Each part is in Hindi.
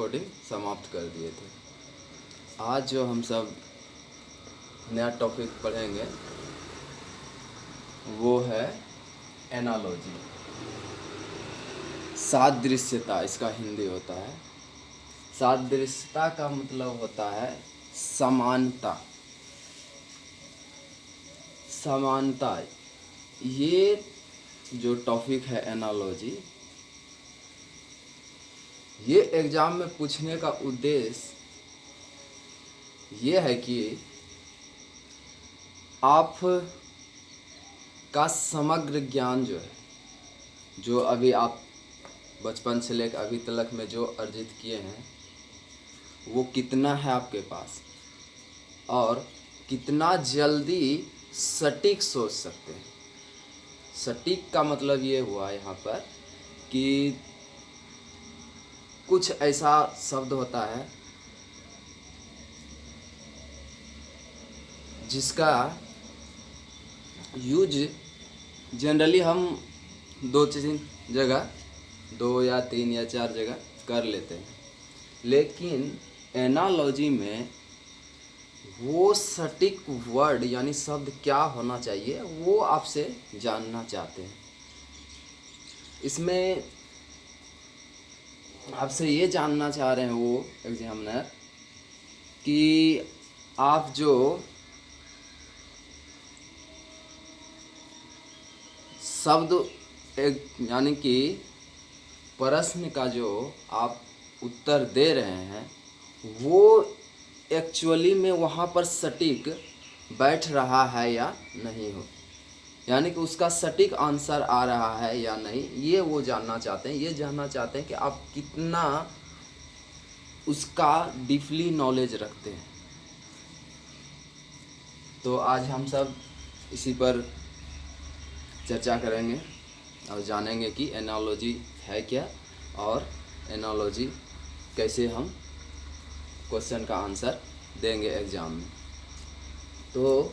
रिकॉर्डिंग समाप्त कर दिए थे। आज जो हम सब नया टॉपिक पढ़ेंगे वो है एनालॉजी। सादृश्यता इसका हिंदी होता है। सादृश्यता का मतलब होता है समानता। समानता ये जो टॉपिक है एनालॉजी, ये एग्ज़ाम में पूछने का उद्देश्य ये है कि आप का समग्र ज्ञान जो है, जो अभी आप बचपन से लेकर अभी तक में जो अर्जित किए हैं वो कितना है आपके पास, और कितना जल्दी सटीक सोच सकते हैं। सटीक का मतलब ये हुआ यहाँ पर कि कुछ ऐसा शब्द होता है जिसका यूज जनरली हम दो जगह, 2 या 3 या 4 जगह कर लेते हैं, लेकिन एनालॉजी में वो सटीक वर्ड यानी शब्द क्या होना चाहिए वो आपसे जानना चाहते हैं। इसमें आपसे ये जानना चाह रहे हैं वो एग्जामिनर कि आप जो शब्द यानी कि प्रश्न का जो आप उत्तर दे रहे हैं वो एक्चुअली में वहाँ पर सटीक बैठ रहा है या नहीं हो, यानी कि उसका सटीक आंसर आ रहा है या नहीं, ये वो जानना चाहते हैं। ये जानना चाहते हैं कि आप कितना उसका डीपली नॉलेज रखते हैं। तो आज हम सब इसी पर चर्चा करेंगे और जानेंगे कि एनालॉजी है क्या और एनालॉजी कैसे हम क्वेश्चन का आंसर देंगे एग्ज़ाम में। तो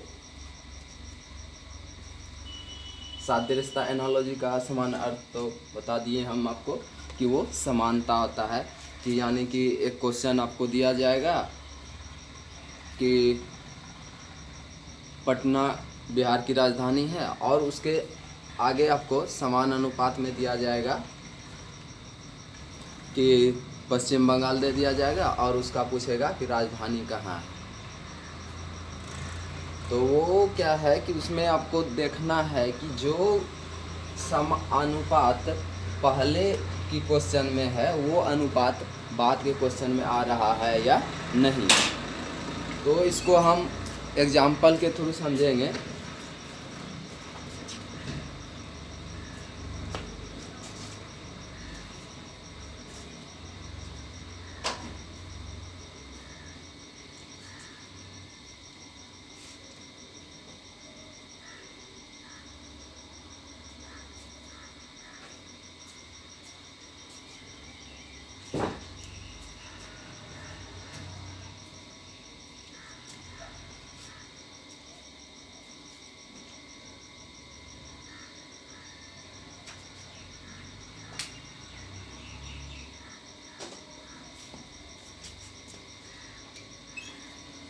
सादृश्यता एनालॉजी का समान अर्थ तो बता दिए हम आपको कि वो समानता होता है कि यानी कि एक क्वेश्चन आपको दिया जाएगा कि पटना बिहार की राजधानी है और उसके आगे आपको समान अनुपात में दिया जाएगा कि पश्चिम बंगाल दे दिया जाएगा और उसका पूछेगा कि राजधानी कहाँ है। तो वो क्या है कि उसमें आपको देखना है कि जो सम अनुपात पहले की क्वेश्चन में है वो अनुपात बाद के क्वेश्चन में आ रहा है या नहीं। तो इसको हम एग्जाम्पल के थ्रू समझेंगे।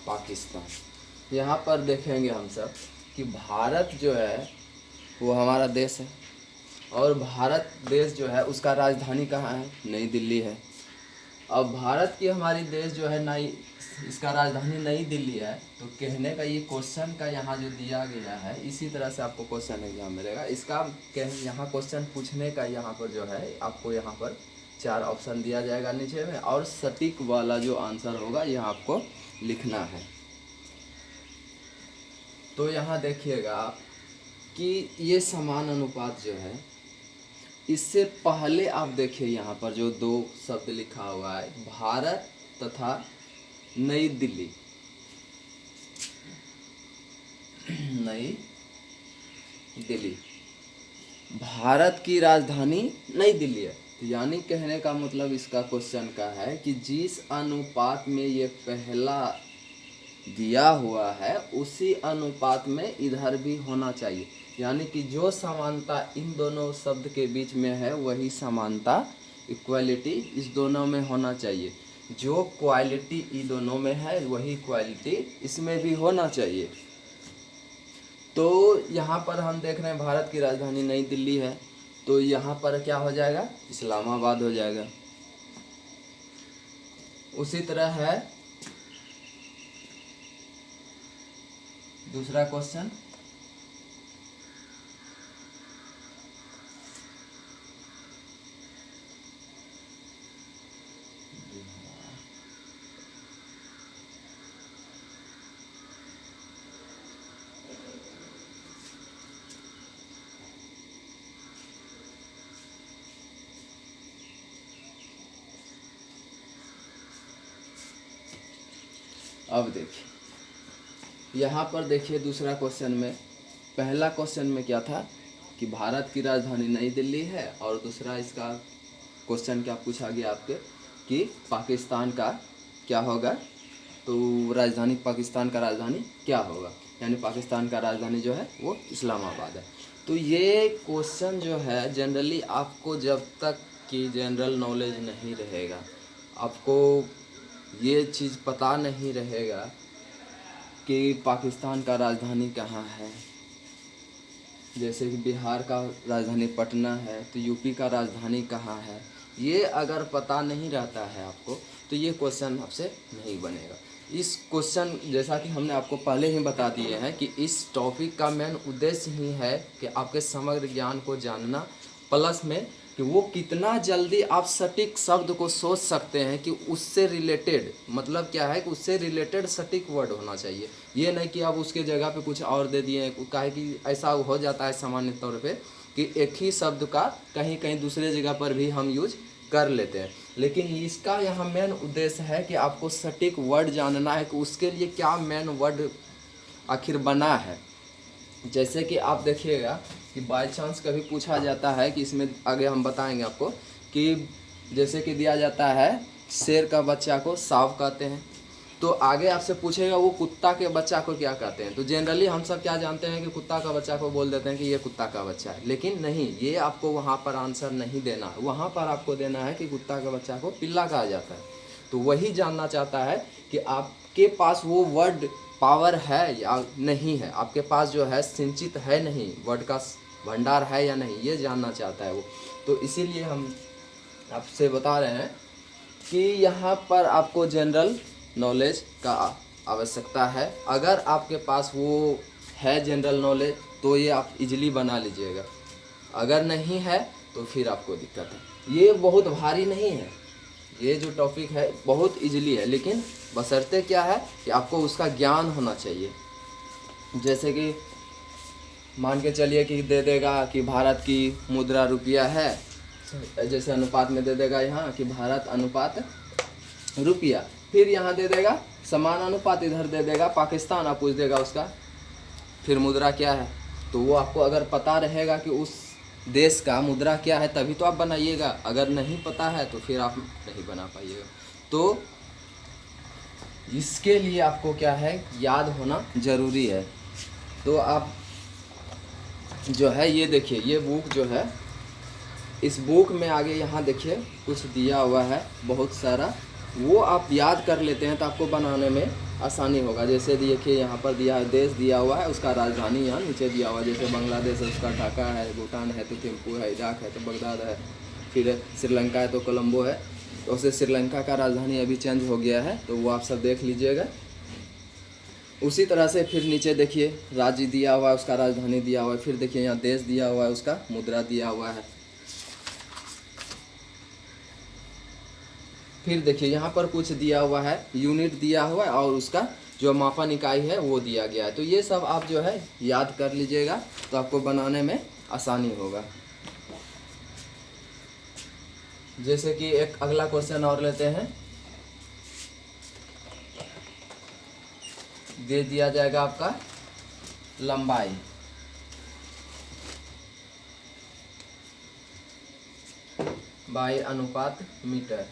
पाकिस्तान, यहाँ पर देखेंगे हम सब कि भारत जो है वो हमारा देश है और भारत देश जो है उसका राजधानी कहाँ है? नई दिल्ली है। अब भारत की हमारी देश जो है नई, इसका राजधानी नई दिल्ली है। तो कहने का ये क्वेश्चन का यहाँ जो दिया गया है इसी तरह से आपको क्वेश्चन एग्जाम मिलेगा। इसका यहाँ क्वेश्चन पूछने का यहाँ पर जो है आपको यहाँ पर 4 ऑप्शन दिया जाएगा नीचे में, और सटीक वाला जो आंसर होगा यह आपको लिखना है। तो यहाँ देखिएगा आप कि ये समान अनुपात जो है, इससे पहले आप देखिए यहाँ पर जो 2 शब्द लिखा हुआ है, भारत तथा नई दिल्ली। नई दिल्ली, भारत की राजधानी नई दिल्ली है। तो यानी कहने का मतलब इसका क्वेश्चन का है कि जिस अनुपात में ये पहला दिया हुआ है उसी अनुपात में इधर भी होना चाहिए। यानी कि जो समानता इन दोनों शब्द के बीच में है वही समानता, इक्वलिटी इस दोनों में होना चाहिए। जो क्वालिटी इन दोनों में है वही क्वालिटी इसमें भी होना चाहिए। तो यहाँ पर हम देख रहे हैं भारत की राजधानी नई दिल्ली है, तो यहाँ पर क्या हो जाएगा, इस्लामाबाद हो जाएगा। उसी तरह है दूसरा क्वेश्चन, अब देखिए यहाँ पर देखिए दूसरा क्वेश्चन में, पहला क्वेश्चन में क्या था कि भारत की राजधानी नई दिल्ली है, और दूसरा इसका क्वेश्चन क्या पूछा गया आपके कि पाकिस्तान का क्या होगा, तो राजधानी पाकिस्तान का राजधानी क्या होगा, यानी पाकिस्तान का राजधानी जो है वो इस्लामाबाद है। तो ये क्वेश्चन जो है जनरली आपको जब तक कि जनरल नॉलेज नहीं रहेगा, आपको ये चीज़ पता नहीं रहेगा कि पाकिस्तान का राजधानी कहाँ है, जैसे कि बिहार का राजधानी पटना है तो यूपी का राजधानी कहाँ है, ये अगर पता नहीं रहता है आपको तो ये क्वेश्चन आपसे नहीं बनेगा। इस क्वेश्चन जैसा कि हमने आपको पहले ही बता दिए हैं कि इस टॉपिक का मेन उद्देश्य ही है कि आपके समग्र ज्ञान को जानना, प्लस में कि वो कितना जल्दी आप सटीक शब्द को सोच सकते हैं कि उससे रिलेटेड, मतलब क्या है कि उससे रिलेटेड सटीक वर्ड होना चाहिए। ये नहीं कि आप उसके जगह पे कुछ और दे दिए, काहे कि ऐसा हो जाता है सामान्य तौर पे कि एक ही शब्द का कहीं कहीं दूसरे जगह पर भी हम यूज कर लेते हैं, लेकिन इसका यहाँ मेन उद्देश्य है कि आपको सटीक वर्ड जानना है कि उसके लिए क्या मेन वर्ड आखिर बना है। जैसे कि आप देखिएगा कि बाय चांस कभी पूछा जाता है कि इसमें आगे हम बताएंगे आपको कि जैसे कि दिया जाता है शेर का बच्चा को सांप कहते हैं, तो आगे आपसे पूछेगा वो कुत्ता के बच्चा को क्या कहते हैं, तो जनरली हम सब क्या जानते हैं कि कुत्ता का बच्चा को बोल देते हैं कि ये कुत्ता का बच्चा है, लेकिन नहीं, ये आपको वहाँ पर आंसर नहीं देना, वहाँ पर आपको देना है कि कुत्ता के बच्चा को पिल्ला कहा जाता है। तो वही जानना चाहता है कि आपके पास वो वर्ड पावर है या नहीं है, आपके पास जो है सिंचित है नहीं, वर्ड का भंडार है या नहीं, ये जानना चाहता है वो। तो इसीलिए हम आपसे बता रहे हैं कि यहाँ पर आपको जनरल नॉलेज का आवश्यकता है। अगर आपके पास वो है जनरल नॉलेज तो ये आप इजीली बना लीजिएगा, अगर नहीं है तो फिर आपको दिक्कत है। ये बहुत भारी नहीं है, ये जो टॉपिक है बहुत इजीली है, लेकिन बशर्ते क्या है कि आपको उसका ज्ञान होना चाहिए। जैसे कि मान के चलिए कि दे देगा कि भारत की मुद्रा रुपया है, जैसे अनुपात में दे देगा यहाँ कि भारत अनुपात रुपया, फिर यहाँ दे देगा समान अनुपात, इधर दे देगा पाकिस्तान, आप पूछ देगा उसका फिर मुद्रा क्या है, तो वो आपको अगर पता रहेगा कि उस देश का मुद्रा क्या है तभी तो आप बनाइएगा, अगर नहीं पता है तो फिर आप नहीं बना पाइएगा। तो इसके लिए आपको क्या है, याद होना ज़रूरी है। तो आप जो है ये देखिए, ये बुक जो है, इस बुक में आगे यहाँ देखिए कुछ दिया हुआ है बहुत सारा, वो आप याद कर लेते हैं तो आपको बनाने में आसानी होगा। जैसे देखिए यहाँ पर दिया है, देश दिया हुआ है, उसका राजधानी यहाँ नीचे दिया हुआ है, जैसे बांग्लादेश है उसका ढाका है, भूटान है तो थिम्पू है, इराक है तो बगदाद है, फिर श्रीलंका है तो कोलंबो है। तो उससे श्रीलंका का राजधानी अभी चेंज हो गया है, तो वो आप सब देख लीजिएगा। उसी तरह से फिर नीचे देखिए राज्य दिया हुआ है, उसका राजधानी दिया हुआ है, फिर देखिए यहाँ देश दिया हुआ है, उसका मुद्रा दिया हुआ है, फिर देखिए यहाँ पर कुछ दिया हुआ है, यूनिट दिया हुआ है और उसका जो मापन इकाई है वो दिया गया है। तो ये सब आप जो है याद कर लीजिएगा तो आपको बनाने में आसानी होगा। जैसे कि एक अगला क्वेश्चन और लेते हैं, दे दिया जाएगा आपका लंबाई, बाई अनुपात मीटर,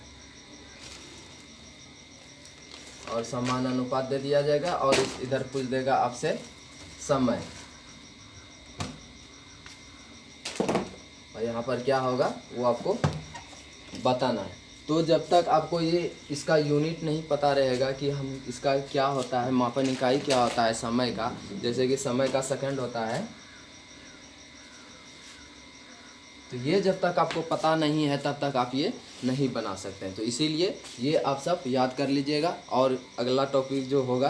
और समान अनुपात दे दिया जाएगा, और इधर पूछ देगा आपसे समय, और यहाँ पर क्या होगा वो आपको बताना है। तो जब तक आपको ये इसका यूनिट नहीं पता रहेगा कि हम इसका क्या होता है, मापन इकाई क्या होता है समय का, जैसे कि समय का सेकंड होता है, तो ये जब तक आपको पता नहीं है तब तक आप ये नहीं बना सकते हैं। तो इसीलिए ये आप सब याद कर लीजिएगा। और अगला टॉपिक जो होगा